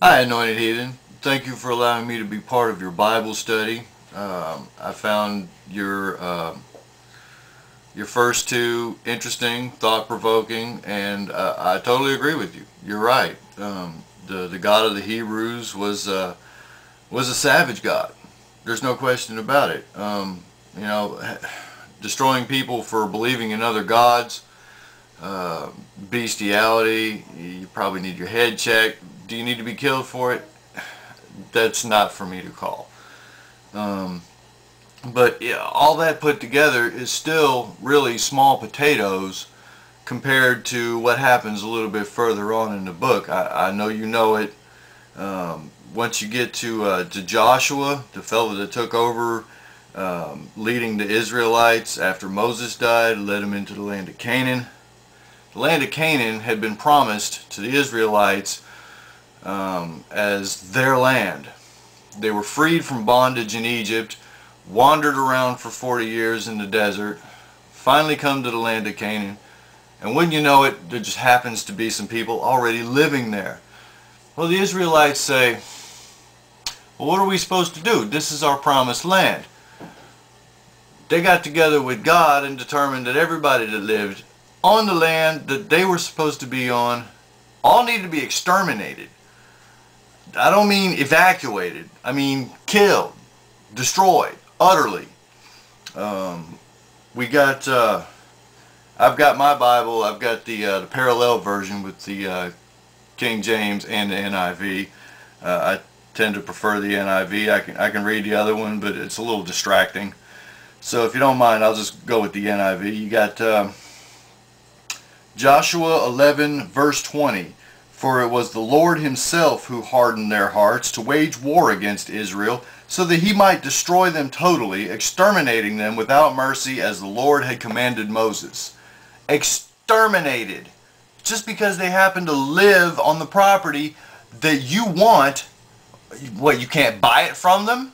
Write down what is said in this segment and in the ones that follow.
Hi, Anointed Heathen. Thank you for allowing me to be part of your Bible study. I found your first two interesting, thought-provoking, and I totally agree with you. You're right. The God of the Hebrews was a savage God. There's no question about it. You know, destroying people for believing in other gods, bestiality. You probably need your head checked. Do you need to be killed for it? That's not for me to call. But yeah, all that put together is still really small potatoes compared to what happens a little bit further on in the book. I know you know it. Once you get to Joshua, the fellow that took over leading the Israelites after Moses died, led them into the land of Canaan. The land of Canaan had been promised to the Israelites as their land. They were freed from bondage in Egypt, wandered around for 40 years in the desert, finally come to the land of Canaan, and wouldn't you know it, there just happens to be some people already living there. Well, the Israelites say, well, what are we supposed to do? This is our promised land. They got together with God and determined that everybody that lived on the land that they were supposed to be on all needed to be exterminated. I don't mean evacuated. I mean killed, destroyed, utterly. We got, I've got my Bible. I've got the parallel version with the King James and the NIV. I tend to prefer the NIV. I can read the other one, but it's a little distracting. So if you don't mind, I'll just go with the NIV. You got Joshua 11 verse 20. For it was the Lord himself who hardened their hearts to wage war against Israel, so that he might destroy them totally, exterminating them without mercy as the Lord had commanded Moses. Exterminated. Just because they happen to live on the property that you want, what, you can't buy it from them?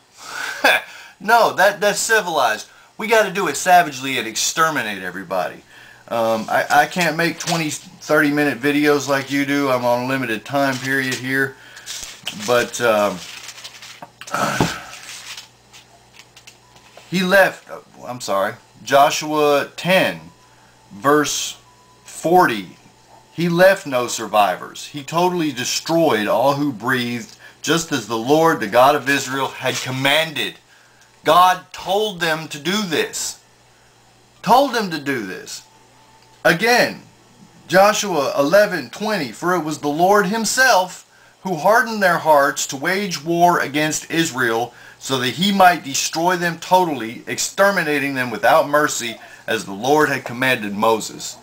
No, that's civilized. We got to do it savagely and exterminate everybody. I can't make 20-30 minute videos like you do. I'm on a limited time period here. But he left, I'm sorry, Joshua 10 verse 40. He left no survivors. He totally destroyed all who breathed, just as the Lord, the God of Israel, had commanded. God told them to do this. Told them to do this. Again, Joshua 11:20, for it was the Lord himself who hardened their hearts to wage war against Israel, so that he might destroy them totally, exterminating them without mercy, as the Lord had commanded Moses.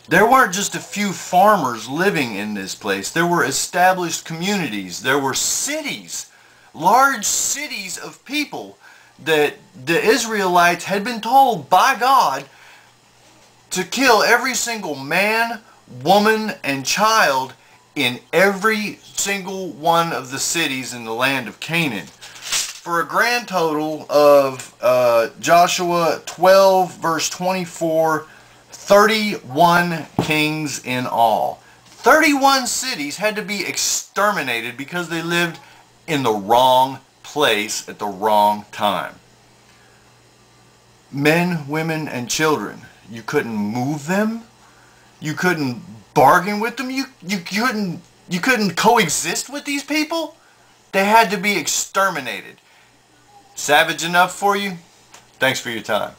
There weren't just a few farmers living in this place. There were established communities. There were cities, large cities of people that the Israelites had been told by God to kill every single man, woman, and child in every single one of the cities in the land of Canaan. For a grand total of Joshua 12 verse 24, 31 kings in all. 31 cities had to be exterminated because they lived in the wrong place at the wrong time. Men, women, and children. You couldn't move them. You couldn't bargain with them. You couldn't coexist with these people. They had to be exterminated. Savage enough for you? Thanks for your time.